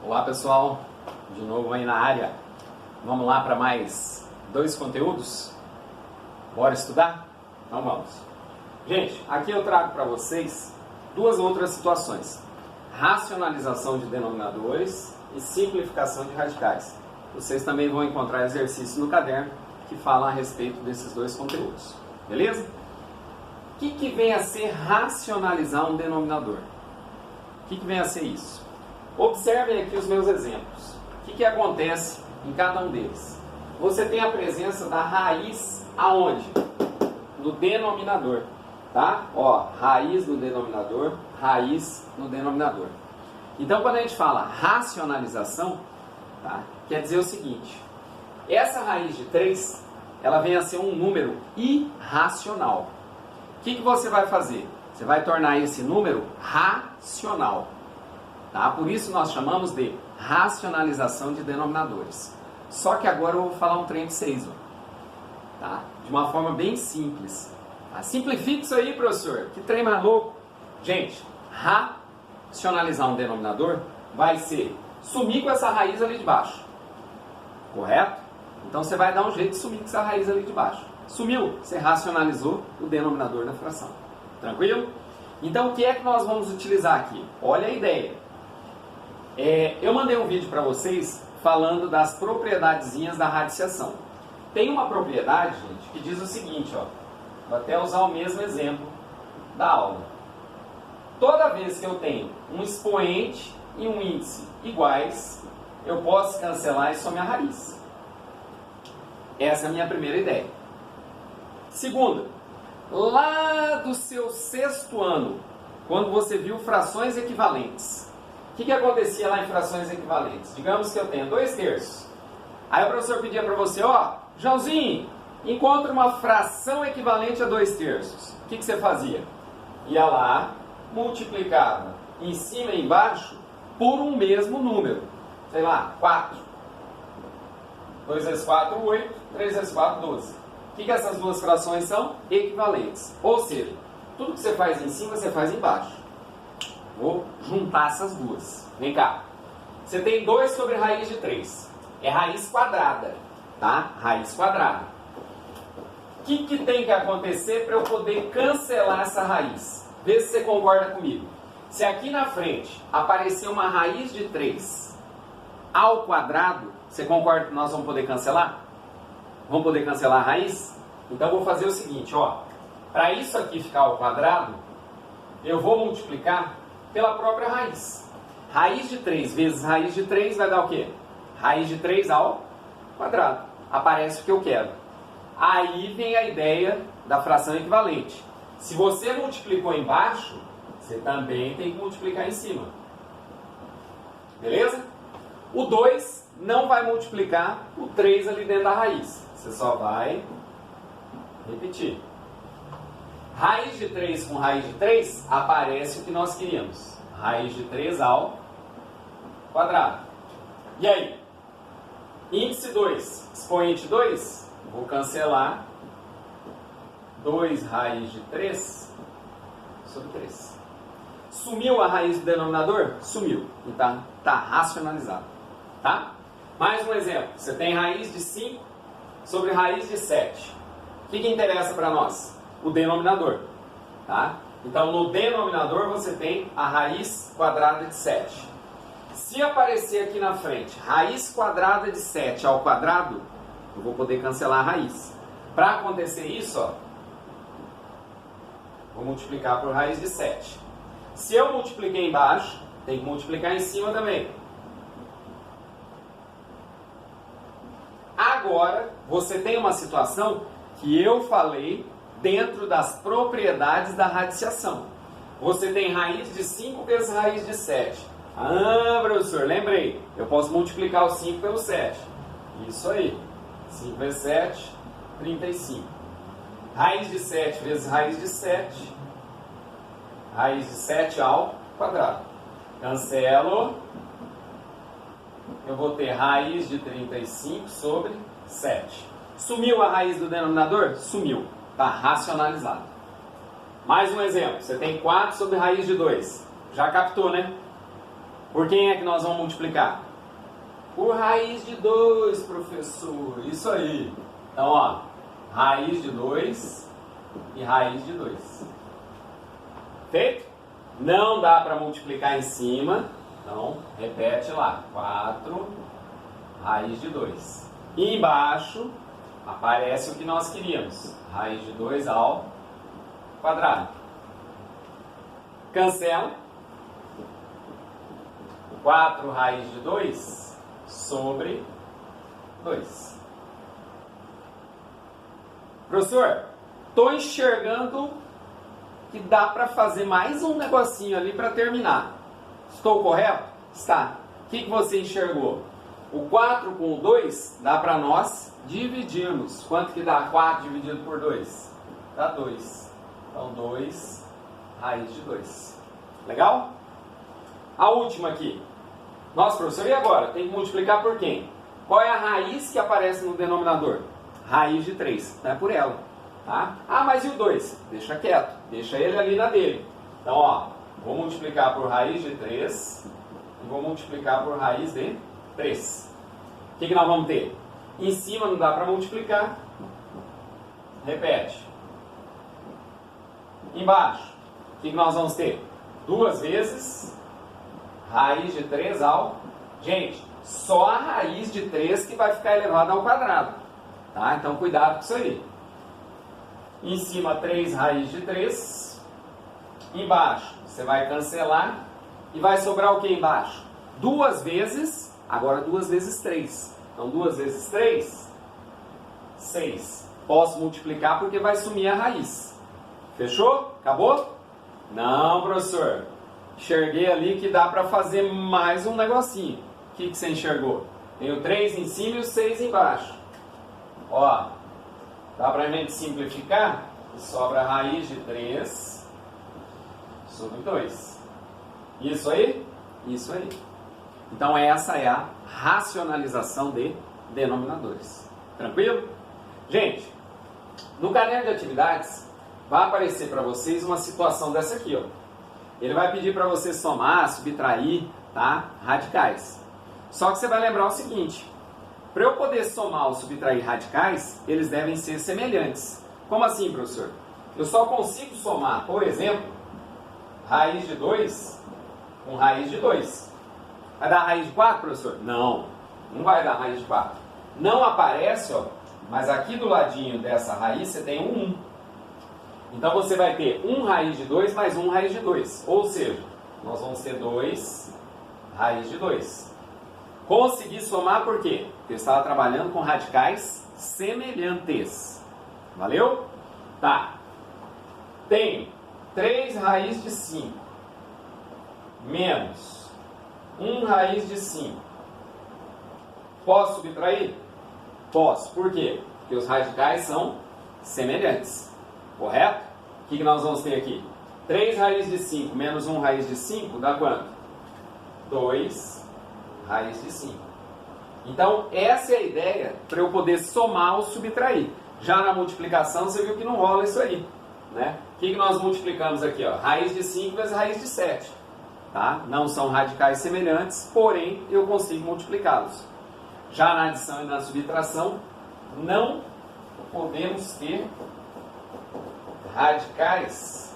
Olá pessoal, de novo aí na área. Vamos lá para mais 2 conteúdos? Bora estudar? Então vamos. Gente, aqui eu trago para vocês 2 outras situações. Racionalização de denominadores e simplificação de radicais. Vocês também vão encontrar exercícios no caderno que falam a respeito desses 2 conteúdos. Beleza? O que vem a ser racionalizar um denominador? O que vem a ser isso? Observem aqui os meus exemplos. O que acontece em cada um deles? Você tem a presença da raiz aonde? No denominador. Tá? Ó, raiz no denominador, raiz no denominador. Então, quando a gente fala racionalização, tá? Quer dizer o seguinte: essa raiz de 3, ela vem a ser um número irracional. O que você vai fazer? Você vai tornar esse número racional. Tá? Por isso nós chamamos de racionalização de denominadores. Só que agora eu vou falar um trem de 6. Tá? De uma forma bem simples. Tá? Simplifique isso aí, professor. Que trem mais louco. Gente, racionalizar um denominador vai ser sumir com essa raiz ali de baixo. Correto? Então você vai dar um jeito de sumir com essa raiz ali de baixo. Sumiu, você racionalizou o denominador da fração. Tranquilo? Então o que é que nós vamos utilizar aqui? Olha a ideia. Eu mandei um vídeo para vocês falando das propriedadezinhas da radiciação. Tem uma propriedade, gente, que diz o seguinte, ó. Vou até usar o mesmo exemplo da aula. Toda vez que eu tenho um expoente e um índice iguais, eu posso cancelar e somar a raiz. Essa é a minha primeira ideia. Segunda, lá do seu 6º ano, quando você viu frações equivalentes, o que acontecia lá em frações equivalentes? Digamos que eu tenho 2/3. Aí o professor pedia para você, ó, Joãozinho, encontra uma fração equivalente a 2/3. O que você fazia? Ia lá, multiplicava em cima e embaixo por um mesmo número. Sei lá, 4. 2 vezes 4, 8. 3 vezes 4, 12. O que essas 2 frações são? Equivalentes. Ou seja, tudo que você faz em cima, você faz embaixo. Vou juntar essas 2. Vem cá. Você tem 2 sobre raiz de 3. É raiz quadrada. Tá? Raiz quadrada. O que tem que acontecer para eu poder cancelar essa raiz? Vê se você concorda comigo. Se aqui na frente aparecer uma raiz de 3 ao quadrado, você concorda que nós vamos poder cancelar? Vamos poder cancelar a raiz? Então eu vou fazer o seguinte, ó. Para isso aqui ficar ao quadrado, eu vou multiplicar pela própria raiz. Raiz de 3 vezes raiz de 3 vai dar o quê? Raiz de 3 ao quadrado. Aparece o que eu quero. Aí vem a ideia da fração equivalente. Se você multiplicou embaixo, você também tem que multiplicar em cima. Beleza? O 2 não vai multiplicar o 3 ali dentro da raiz. Você só vai repetir. Raiz de 3 com raiz de 3, aparece o que nós queríamos. Raiz de 3 ao quadrado. E aí? Índice 2, expoente 2, vou cancelar 2 raiz de 3 sobre 3. Sumiu a raiz do denominador? Sumiu. Então tá racionalizado. Tá? Mais um exemplo. Você tem raiz de 5 sobre raiz de 7. O que interessa para nós? O denominador. Tá? Então, no denominador, você tem a raiz quadrada de 7. Se aparecer aqui na frente, raiz quadrada de 7 ao quadrado, eu vou poder cancelar a raiz. Para acontecer isso, ó, vou multiplicar por raiz de 7. Se eu multipliquei embaixo, tem que multiplicar em cima também. Agora, você tem uma situação que eu falei dentro das propriedades da radiciação. Você tem raiz de 5 vezes raiz de 7. Ah, professor, lembrei. Eu posso multiplicar o 5 pelo 7. Isso aí. 5 vezes 7, 35. Raiz de 7 vezes raiz de 7. Raiz de 7 ao quadrado. Cancelo. Eu vou ter raiz de 35 sobre 7. Sumiu a raiz do denominador? Sumiu. Está racionalizado. Mais um exemplo. Você tem 4 sobre raiz de 2. Já captou, né? Por quem é que nós vamos multiplicar? Por raiz de 2, professor. Isso aí. Então, ó, raiz de 2 e raiz de 2. Feito? Não dá para multiplicar em cima. Então, repete lá. 4 raiz de 2. E embaixo aparece o que nós queríamos. Raiz de 2 ao quadrado. Cancela. 4 raiz de 2 sobre 2. Professor, estou enxergando que dá para fazer mais um negocinho ali para terminar. Estou correto? Está. O que você enxergou? O 4 com o 2 dá para nós dividirmos. Quanto que dá 4 dividido por 2? Dá 2. Então 2 raiz de 2. Legal? A última aqui. Nossa, professor, e agora? Tem que multiplicar por quem? Qual é a raiz que aparece no denominador? Raiz de 3. Não é por ela. Tá? Ah, mas e o 2? Deixa quieto. Deixa ele ali na dele. Então, ó, vou multiplicar por raiz de 3 e vou multiplicar por raiz de 3. O que nós vamos ter? Em cima não dá para multiplicar. Repete. Embaixo, o que nós vamos ter? 2 vezes raiz de 3 ao... Gente, só a raiz de 3 que vai ficar elevada ao quadrado. Tá? Então, cuidado com isso aí. Em cima, 3 raiz de 3. Embaixo, você vai cancelar. E vai sobrar o que embaixo? 2 vezes, agora 2 vezes 3. Então, 2 vezes 3, 6. Posso multiplicar porque vai sumir a raiz. Fechou? Acabou? Não, professor. Enxerguei ali que dá para fazer mais um negocinho. O que você enxergou? Tem o 3 em cima e o 6 embaixo. Ó, dá para a gente simplificar? Sobra a raiz de 3 sobre 2. Isso aí? Isso aí. Então essa é a racionalização de denominadores. Tranquilo? Gente, no caderno de atividades vai aparecer para vocês uma situação dessa aqui, ó. Ele vai pedir para você somar, subtrair, tá? Radicais. Só que você vai lembrar o seguinte: para eu poder somar ou subtrair radicais, eles devem ser semelhantes. Como assim, professor? Eu só consigo somar, por exemplo, raiz de 2 com raiz de 2. Vai dar raiz de 4, professor? Não, não vai dar raiz de 4. Não aparece, ó, mas aqui do ladinho dessa raiz você tem um 1. Então você vai ter 1 raiz de 2 mais 1 raiz de 2. Ou seja, nós vamos ter 2 raiz de 2. Consegui somar por quê? Porque eu estava trabalhando com radicais semelhantes. Valeu? Tá. Tem 3 raiz de 5 menos 1 raiz de 5. Posso subtrair? Posso. Por quê? Porque os radicais são semelhantes. Correto? O que nós vamos ter aqui? 3 raiz de 5 menos 1 raiz de 5 dá quanto? 2 raiz de 5. Então, essa é a ideia para eu poder somar ou subtrair. Já na multiplicação, você viu que não rola isso aí. Né? O que nós multiplicamos aqui? Ó? Raiz de 5 vezes raiz de 7. Tá? Não são radicais semelhantes, porém, eu consigo multiplicá-los. Já na adição e na subtração, não podemos ter radicais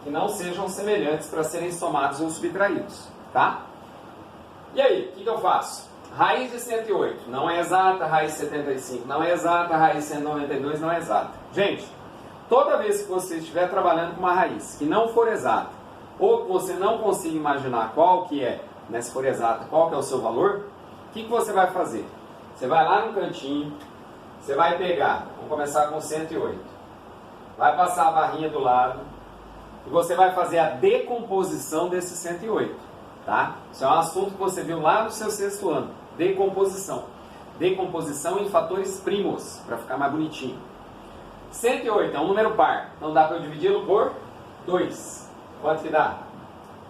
que não sejam semelhantes para serem somados ou subtraídos, tá? E aí, o que eu faço? Raiz de 108 não é exata, raiz de 75 não é exata, raiz de 192 não é exata. Gente, toda vez que você estiver trabalhando com uma raiz que não for exata, ou que você não consiga imaginar qual que é, né, se for exata, qual que é o seu valor, o que você vai fazer? Você vai lá no cantinho, você vai pegar, vamos começar com 108. Vai passar a barrinha do lado e você vai fazer a decomposição desse 108, tá? Isso é um assunto que você viu lá no seu 6º ano, decomposição. Decomposição em fatores primos, para ficar mais bonitinho. 108 é um número par, então dá para eu dividi-lo por 2. Quanto que dá?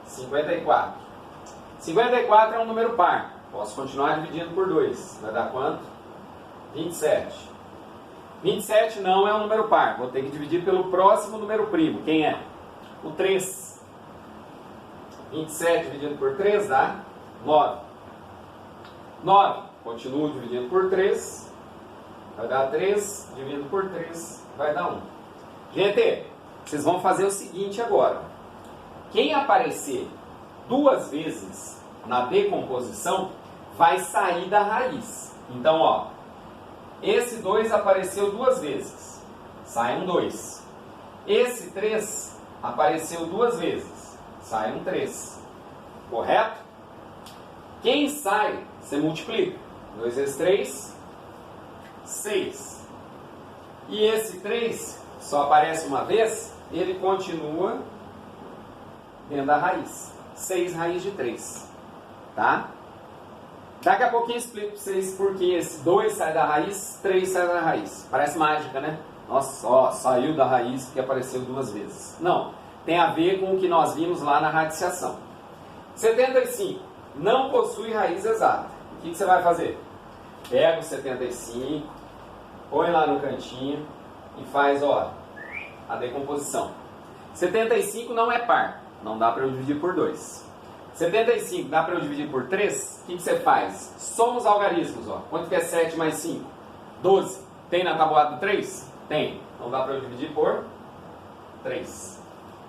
54. 54 é um número par, posso continuar dividindo por 2. Vai dar quanto? 27. 27 não é um número par, vou ter que dividir pelo próximo número primo. Quem é? O 3. 27 dividido por 3 dá 9. 9, continuo dividindo por 3, vai dar 3, dividido por 3, vai dar 1. Gente, vocês vão fazer o seguinte agora. Quem aparecer duas vezes na decomposição, vai sair da raiz. Então, ó, esse 2 apareceu duas vezes, sai um 2. Esse 3 apareceu duas vezes, sai um 3. Correto? Quem sai, você multiplica. 2 vezes 3, 6. E esse 3 só aparece uma vez, ele continua dentro da raiz. 6 raiz de 3. Tá? Daqui a pouquinho eu explico para vocês porque esse 2 sai da raiz, 3 sai da raiz. Parece mágica, né? Nossa, ó, saiu da raiz porque apareceu duas vezes. Não, tem a ver com o que nós vimos lá na radiciação. 75 não possui raiz exata. O que você vai fazer? Pega o 75, põe lá no cantinho e faz, ó, a decomposição. 75 não é par, não dá para eu dividir por 2. 75 dá para eu dividir por 3, o que você faz? Soma os algarismos, ó. Quanto que é 7 mais 5? 12. Tem na tabuada do 3? Tem. Então dá para eu dividir por 3.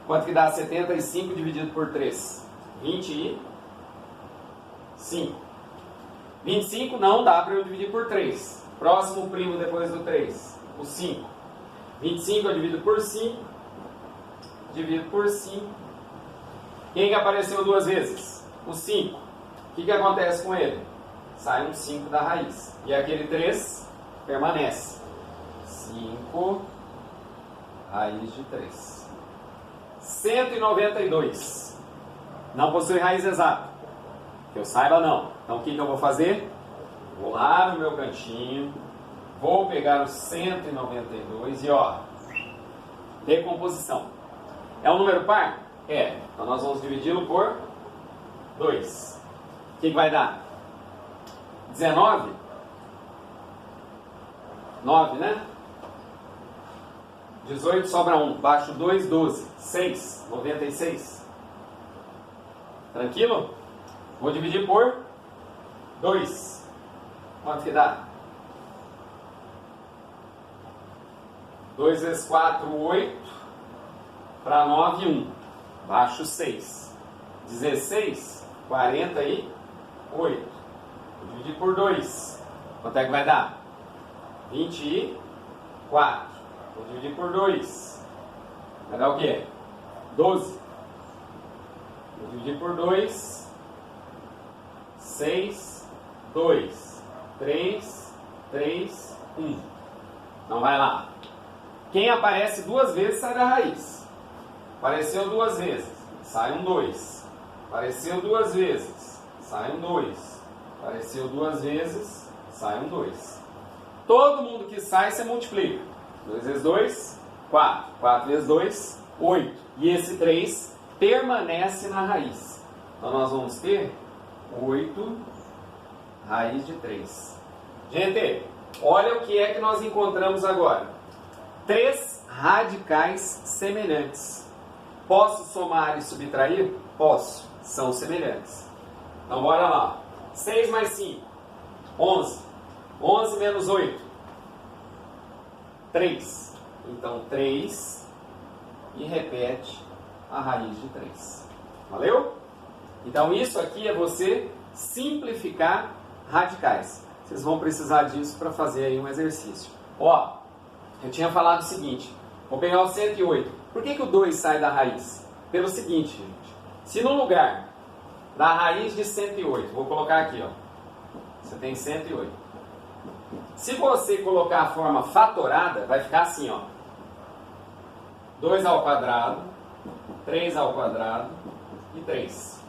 Quanto que dá 75 dividido por 3? 25. 25 não dá para eu dividir por 3. Próximo primo depois do 3, o 5. 25 eu divido por 5. Divido por 5. Quem que apareceu duas vezes? O 5. O que acontece com ele? Sai um 5 da raiz. E aquele 3 permanece. 5 raiz de 3. 192. Não possui raiz exata. Que eu saiba, não. Então o que eu vou fazer? Vou lá no meu cantinho. Vou pegar o 192 e ó, decomposição. É um número par? É. Então nós vamos dividi-lo por 2. O que vai dar? 19? 9, né? 18 sobra 1. Baixo 2, 12. 6, 96. Tranquilo? Vou dividir por 2. Quanto que dá? 2 vezes 4, 8. Para 9, 1. Baixo 6. 16, 48. Vou dividir por 2. Quanto é que vai dar? 24. Vou dividir por 2. Vai dar o quê? 12. Vou dividir por 2. 6, 2, 3, 3, 1. Então vai lá. Quem aparece duas vezes sai da raiz. Apareceu duas vezes, sai um 2. Apareceu duas vezes, sai um 2. Apareceu duas vezes, sai um 2. Todo mundo que sai, você multiplica. 2 vezes 2, 4. 4 vezes 2, 8. E esse 3 permanece na raiz. Então nós vamos ter 8 raiz de 3. Gente, olha o que é que nós encontramos agora. 3 radicais semelhantes. Posso somar e subtrair? Posso. São semelhantes. Então, bora lá. 6 mais 5. 11. 11 menos 8. 3. Então, 3. E repete a raiz de 3. Valeu? Então, isso aqui é você simplificar radicais. Vocês vão precisar disso para fazer aí um exercício. Ó, eu tinha falado o seguinte. Vou pegar o 108. Por que o 2 sai da raiz? Pelo seguinte, gente. Se no lugar da raiz de 108, vou colocar aqui, ó. Você tem 108. Se você colocar a forma fatorada, vai ficar assim, ó. 2 ao quadrado, 3 ao quadrado e 3.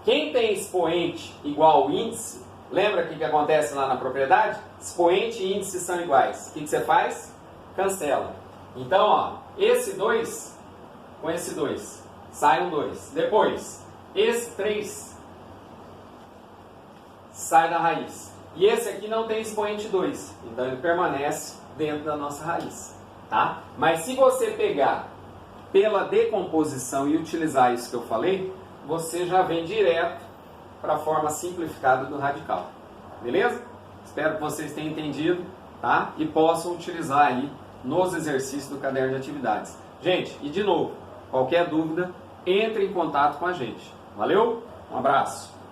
Quem tem expoente igual ao índice, lembra o que acontece lá na propriedade? Expoente e índice são iguais. O que você faz? Cancela. Então, ó, esse 2 com esse 2, sai um 2. Depois, esse 3 sai da raiz. E esse aqui não tem expoente 2, então ele permanece dentro da nossa raiz. Tá? Mas se você pegar pela decomposição e utilizar isso que eu falei, você já vem direto para a forma simplificada do radical. Beleza? Espero que vocês tenham entendido, tá? E possam utilizar aí nos exercícios do caderno de atividades. Gente, e de novo, qualquer dúvida, entre em contato com a gente. Valeu? Um abraço!